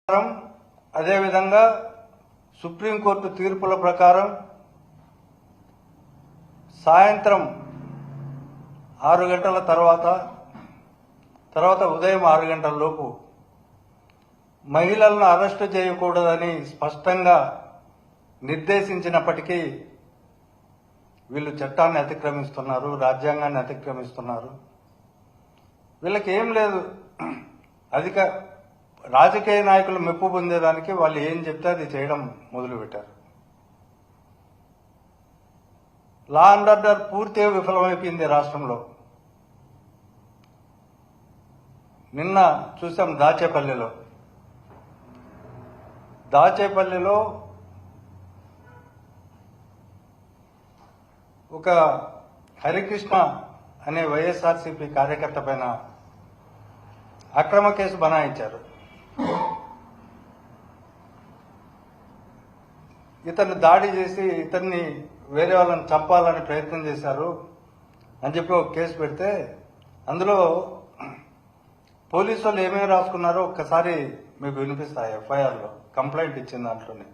ప్రకారం అదేవిధంగా సుప్రీంకోర్టు తీర్పుల ప్రకారం సాయంత్రం 6 గంటల తర్వాత ఉదయం 6 గంటల లోపు మహిళలను అరెస్టు చేయకూడదని స్పష్టంగా నిర్దేశించినప్పటికీ వీళ్ళు చట్టాన్ని అతిక్రమిస్తున్నారు, రాజ్యాంగాన్ని అతిక్రమిస్తున్నారు. వీళ్ళకి ఏం లేదు, రాజకీయ నాయకులు మెప్పు పొందేదానికి వాళ్ళు ఏం చెప్తే అది చేయడం మొదలుపెట్టారు. లా అండ్ ఆర్డర్ పూర్తిగా విఫలమైపోయింది రాష్ట్రంలో. నిన్న చూసాం దాచేపల్లిలో ఒక హరికృష్ణ అనే వైఎస్ఆర్సీపీ కార్యకర్త పైన అక్రమ కేసు బనాయించారు. ఇతన్ని దాడి చేసి ఇతన్ని వేరే వాళ్ళని చంపాలని ప్రయత్నం చేశారు అని చెప్పి ఒక కేసు పెడితే అందులో పోలీసు వాళ్ళు ఏమేమి రాసుకున్నారో ఒక్కసారి మీకు వినిపిస్తాయి. ఎఫ్ఐఆర్లో కంప్లైంట్ ఇచ్చిన దాంట్లోనే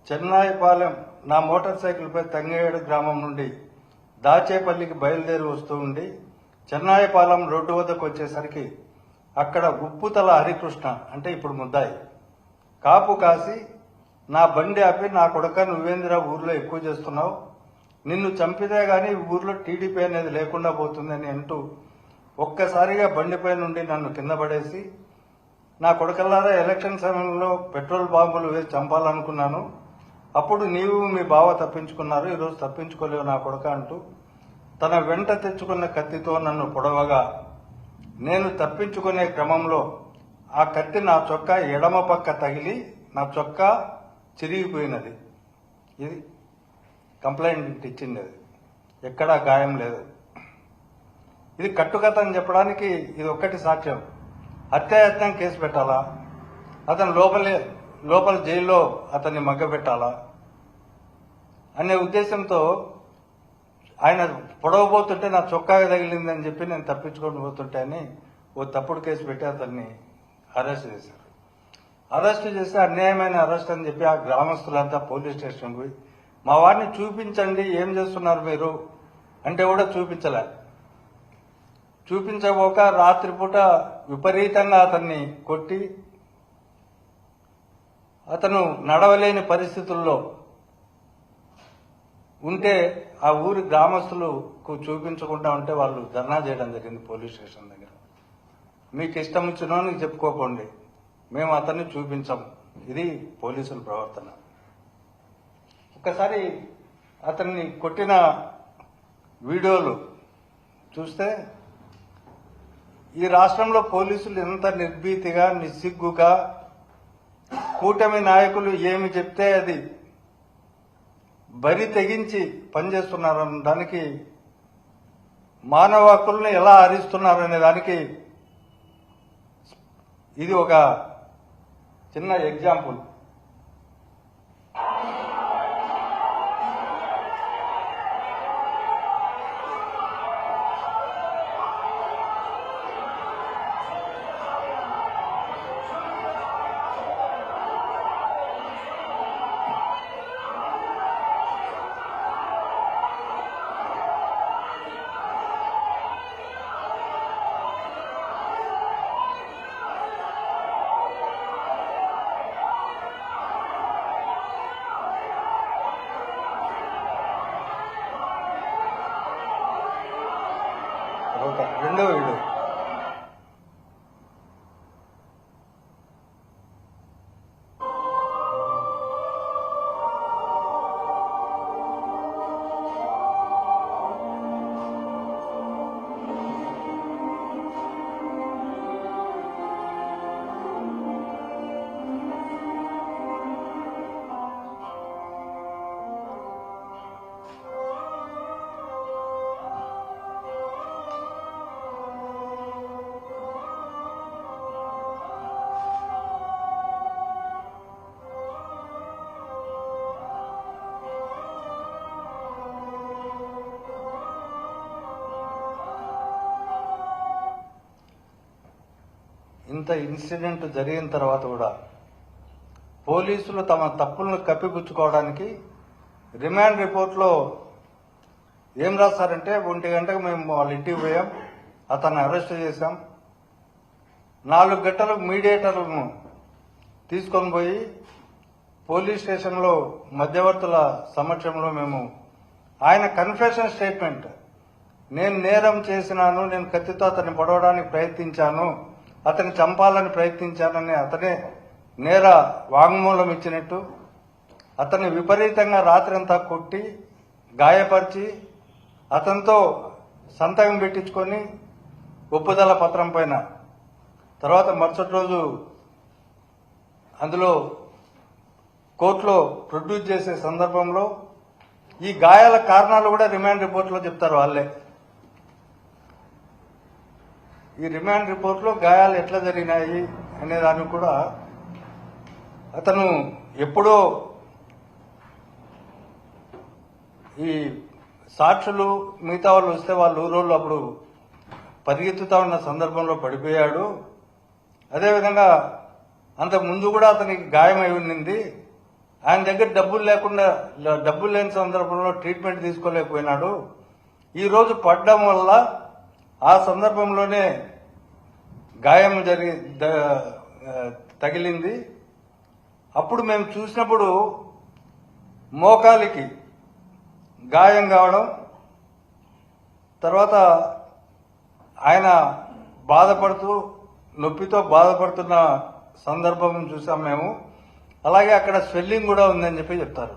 చెన్నాయిపాలెం నా మోటార్ సైకిల్పై తంగేడు గ్రామం నుండి దాచేపల్లికి బయలుదేరి వస్తూ ఉండి చెన్నాయిపాలెం రోడ్డు వద్దకు వచ్చేసరికి అక్కడ ఉప్పుతల హరికృష్ణ అంటే ఇప్పుడు ముద్దాయి కాపు కాసి నా బండి ఆపి నా కొడుక నువ్వేందిరా ఊర్లో ఎక్కువ చేస్తున్నావు, నిన్ను చంపితే గాని ఊర్లో టీడీపీ అనేది లేకుండా పోతుందని అంటూ ఒక్కసారిగా బండిపై నుండి నన్ను కింద పడేసి నా కొడుకల్లారా ఎలక్షన్ సమయంలో పెట్రోల్ బాంబులు వేసి చంపాలనుకున్నాను, అప్పుడు నీవు మీ బావ తప్పించుకున్నారు, ఈరోజు తప్పించుకోలేవు నా కొడుక అంటూ తన వెంట తెచ్చుకున్న కత్తితో నన్ను పొడవగా నేను తప్పించుకునే క్రమంలో ఆ కత్తి నా చొక్కా ఎడమ పక్క తగిలి నా చొక్కా చిరిగిపోయినది. ఇది కంప్లైంట్ ఇచ్చింది. అది ఎక్కడా గాయం లేదు. ఇది కట్టుకథ అని చెప్పడానికి ఇది ఒక్కటి సాక్ష్యం. హత్యాయత్నం కేసు పెట్టాలా, అతను లోపల జైల్లో అతన్ని మగ్గబెట్టాలా అనే ఉద్దేశంతో ఆయన పొడవబోతుంటే నా చొక్కాగా తగిలిందని చెప్పి నేను తప్పించుకొని పోతుంటే అని ఓ తప్పుడు కేసు పెట్టి అతన్ని అరెస్ట్ చేశారు. అరెస్ట్ చేస్తే అన్యాయమైన అరెస్ట్ అని చెప్పి ఆ గ్రామస్తులంతా పోలీస్ స్టేషన్కి పోయి మా వారిని చూపించండి, ఏం చేస్తున్నారు మీరు అంటే కూడా చూపించబోక రాత్రిపూట విపరీతంగా అతన్ని కొట్టి అతను నడవలేని పరిస్థితుల్లో ఉంటే ఆ ఊరి గ్రామస్తులకు చూపించకుండా ఉంటే వాళ్ళు ధర్నా చేయడం జరిగింది పోలీస్ స్టేషన్ దగ్గర. మీకు ఇష్టం వచ్చినో చెప్పుకోకండి, మేము అతన్ని చూపించాము. ఇది పోలీసుల ప్రవర్తన. ఒక్కసారి అతన్ని కొట్టిన వీడియోలు చూస్తే ఈ రాష్ట్రంలో పోలీసులు ఎంత నిర్భీతిగా నిస్సిగ్గుగా కూటమి నాయకులు ఏమి చెప్తే అది బరి తెగించి పనిచేస్తున్నారన్న దానికి, మానవ హక్కులను ఎలా హరిస్తున్నారనే దానికి ఇది ఒక చిన్న ఎగ్జాంపుల్. రెండో వీడియో ఇంత ఇన్సిడెంట్ జరిగిన తర్వాత కూడా పోలీసులు తమ తప్పులను కప్పిపుచ్చుకోవడానికి రిమాండ్ రిపోర్ట్లో ఏం రాస్తారంటే 1 గంటకు మేము వాళ్ళ ఇంటికి పోయాం, అతన్ని అరెస్ట్ చేశాం, 4 గంటలకు మీడియేటర్లను తీసుకొని పోయి పోలీస్ స్టేషన్లో మధ్యవర్తుల సమక్షంలో మేము ఆయన కన్ఫెషన్ స్టేట్మెంట్, నేను నేరం చేసినాను, నేను కత్తితో అతన్ని పొడవడానికి ప్రయత్నించాను, అతన్ని చంపాలని ప్రయత్నించానని అతనే నేర వాంగ్మూలం ఇచ్చినట్టు, అతన్ని విపరీతంగా రాత్రంతా కొట్టి గాయపరిచి అతనితో సంతకం పెట్టించుకొని ఒప్పుదల పత్రం పైన తర్వాత మరుసటి రోజు అందులో కోర్టులో ప్రొడ్యూస్ చేసే సందర్భంలో ఈ గాయాల కారణాలు కూడా రిమాండ్ రిపోర్ట్లో చెప్తారు వాళ్ళే. ఈ రిమాండ్ రిపోర్ట్లో గాయాలు ఎట్లా జరిగినాయి అనే దానికి కూడా అతను ఎప్పుడో ఈ సాక్షులు మిగతా వాళ్ళు వస్తే వాళ్ళు ఊరోళ్ళు అప్పుడు పరిగెత్తుతా ఉన్న సందర్భంలో పడిపోయాడు, అదేవిధంగా అంత ముందు కూడా అతనికి గాయమై ఉన్నింది, ఆయన దగ్గర డబ్బులు లేని సందర్భంలో ట్రీట్మెంట్ తీసుకోలేకపోయినాడు, ఈ రోజు పడ్డం వల్ల ఆ సందర్భంలోనే గాయం తగిలింది, అప్పుడు మేము చూసినప్పుడు మోకాలికి గాయం కావడం, తర్వాత ఆయన బాధపడుతూ నొప్పితో బాధపడుతున్న సందర్భం చూసాం మేము. అలాగే అక్కడ స్వెల్లింగ్ కూడా ఉందని చెప్పి చెప్తారు.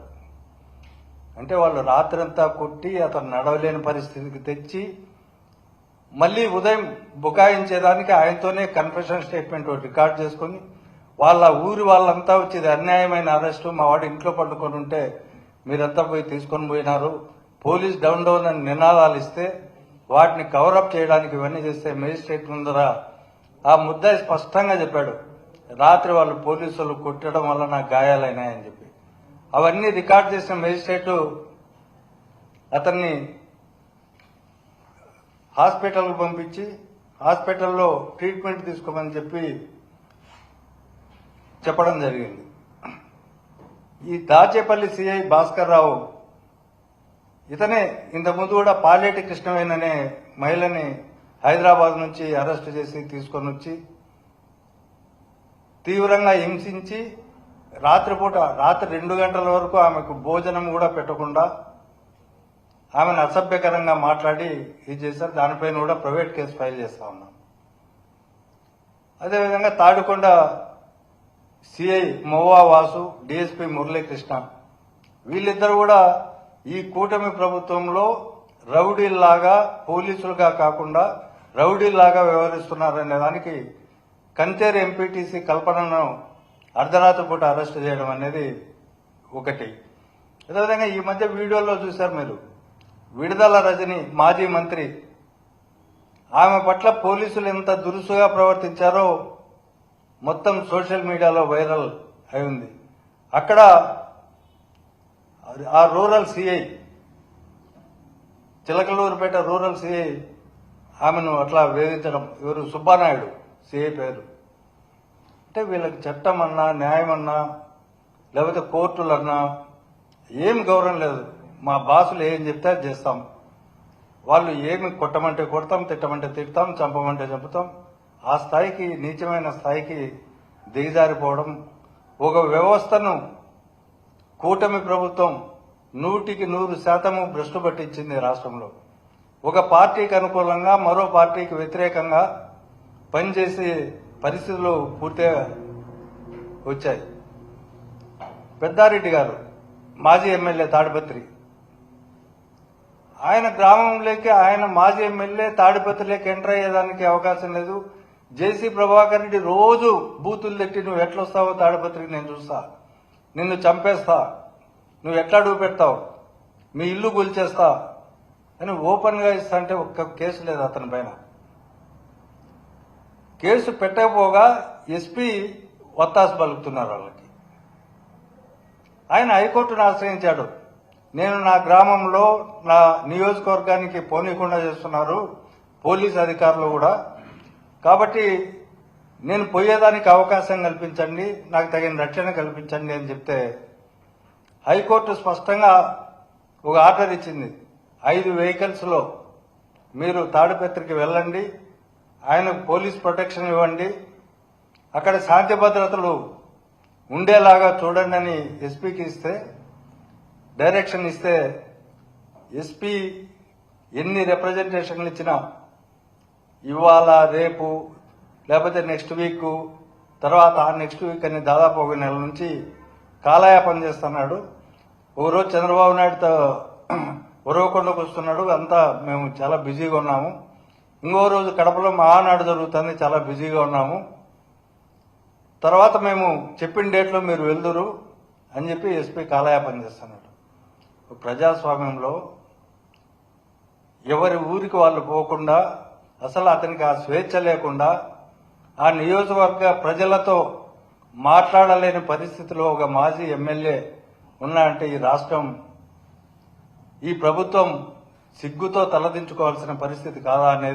అంటే వాళ్ళు రాత్రంతా కొట్టి అతను నడవలేని పరిస్థితికి తెచ్చి మళ్ళీ ఉదయం బుకాయించేదానికి ఆయనతోనే కన్ఫెషన్ స్టేట్మెంట్ రికార్డ్ చేసుకుని వాళ్ళ ఊరి వాళ్ళంతా వచ్చి ఇది అన్యాయమైన అరెస్టు, మా వాడు ఇంట్లో పట్టుకొని ఉంటే మీరంతా పోయి తీసుకొని పోయినారు, పోలీస్ డౌన్ అని నినాదాలు ఇస్తే వాటిని కవరప్ చేయడానికి ఇవన్నీ చేస్తే మేజిస్ట్రేట్ ముందర ఆ ముద్దాయి స్పష్టంగా చెప్పాడు, రాత్రి వాళ్ళు పోలీసులు కొట్టడం వల్ల నాకు గాయాలైనాయని చెప్పి. అవన్నీ రికార్డ్ చేసిన మేజిస్ట్రేటు అతన్ని హాస్పిటల్కు పంపించి హాస్పిటల్లో ట్రీట్మెంట్ తీసుకోమని చెప్పడం జరిగింది. ఈ దాచేపల్లి సిఐ భాస్కర్ రావు ఇతనే ఇంతకుముందు కూడా పాలేటి కృష్ణవేణి అనే మహిళని హైదరాబాద్ నుంచి అరెస్ట్ చేసి తీసుకొని వచ్చి తీవ్రంగా హింసించి రాత్రి 2 గంటల వరకు ఆమెకు భోజనం కూడా పెట్టకుండా ఆమెను అసభ్యకరంగా మాట్లాడి ఇది చేశారు. దానిపైన కూడా ప్రైవేట్ కేసు ఫైల్ చేస్తా ఉన్నాం. అదేవిధంగా తాడికొండ సిఐ మొవ్వా వాసు, డిఎస్పీ మురళీకృష్ణ వీళ్ళిద్దరు కూడా ఈ కూటమి ప్రభుత్వంలో రౌడీల్లాగా పోలీసులుగా కాకుండా రౌడీల్లాగా వ్యవహరిస్తున్నారనే దానికి కంచేరి ఎంపీటీసీ కల్పనను అర్ధరాత్రి పూట అరెస్ట్ చేయడం అనేది ఒకటి. అదేవిధంగా ఈ మధ్య వీడియోలో చూశారు మీరు, విడుదల రజని మాజీ మంత్రి, ఆమె పట్ల పోలీసులు ఎంత దురుసుగా ప్రవర్తించారో మొత్తం సోషల్ మీడియాలో వైరల్ అయి ఉంది. అక్కడ ఆ rural CI, Chilakaluripet rural CI ఆమెను అట్లా వేధించడం, ఎవరు సుబ్బానాయుడు సిఐ పేరు. అంటే వీళ్ళకి చట్టం అన్నా న్యాయం అన్నా లేకపోతే కోర్టులన్నా ఏం గౌరవం లేదు. మా బాసులు ఏం చెప్తే అది చేస్తాం, వాళ్ళు ఏమి కొట్టమంటే కొడతాం, తిట్టమంటే తిడతాం, చంపమంటే చంపుతాం. ఆ స్థాయికి, నీచమైన స్థాయికి దిగజారిపోవడం. ఒక వ్యవస్థను కూటమి ప్రభుత్వం 100% భ్రష్టు పట్టించింది రాష్ట్రంలో. ఒక పార్టీకి అనుకూలంగా మరో పార్టీకి వ్యతిరేకంగా పనిచేసే పరిస్థితులు పూర్తిగా వచ్చాయి. పెద్దారెడ్డి గారు మాజీ ఎమ్మెల్యే తాడిపత్రి, ఆయన గ్రామంలోకి ఆయన మాజీ ఎమ్మెల్యే తాడిపత్రిలోకి ఎంటర్ అయ్యేదానికి అవకాశం లేదు. జేసీ ప్రభాకర్ రెడ్డి రోజు బూతులు తెట్టి నువ్వు ఎట్లొస్తావో తాడిపత్రికి నేను చూస్తా, నిన్ను చంపేస్తా, నువ్వు ఎట్లా అడుగు పెడతావు, మీ ఇల్లు కూల్చేస్తా అని ఓపెన్ గా ఇస్తా అంటే ఒక్క కేసు లేదు అతని పైన. కేసు పెట్టకపోగా ఎస్పీ వత్తాసు పలుకుతున్నారు వాళ్ళకి. ఆయన హైకోర్టును ఆశ్రయించాడు. నేను నా గ్రామంలో నా నియోజకవర్గానికి పోనీకుండా చేస్తున్నారు పోలీసు అధికారులు కూడా, కాబట్టి నేను పోయేదానికి అవకాశం కల్పించండి, నాకు తగిన రక్షణ కల్పించండి అని చెప్తే హైకోర్టు స్పష్టంగా ఒక ఆర్డర్ ఇచ్చింది. 5 వెహికల్స్లో మీరు తాడిపత్రికి వెళ్ళండి, ఆయనకు పోలీస్ ప్రొటెక్షన్ ఇవ్వండి, అక్కడ శాంతి భద్రతలు ఉండేలాగా చూడండి అని ఎస్పీకి ఇస్తే, డైరెక్షన్ ఇస్తే ఎస్పీ ఎన్ని రిప్రజెంటేషన్లు ఇచ్చినా ఇవాళ రేపు లేకపోతే నెక్స్ట్ వీక్ తర్వాత నెక్స్ట్ వీక్ అని దాదాపు 1 నెల నుంచి కాలయాపన చేస్తున్నాడు. ఒకరోజు చంద్రబాబు నాయుడుతో ఉరవకొండకు వస్తున్నాడు, అంతా మేము చాలా బిజీగా ఉన్నాము. ఇంకో రోజు కడపలో మహానాడు జరుగుతుంది, చాలా బిజీగా ఉన్నాము. తర్వాత మేము చెప్పిన డేట్లో మీరు వెళ్దురు అని చెప్పి ఎస్పీ కాలయాపన చేస్తున్నాడు. ప్రజాస్వామ్యంలో ఎవరి ఊరికి వాళ్ళు పోకుండా, అసలు అతనికి ఆ స్వేచ్ఛ లేకుండా, ఆ నియోజకవర్గ ప్రజలతో మాట్లాడలేని పరిస్థితిలో ఒక మాజీ ఎమ్మెల్యే ఉన్నాయంటే ఈ రాష్ట్రం, ఈ ప్రభుత్వం సిగ్గుతో తలదించుకోవాల్సిన పరిస్థితి కాదా అనేది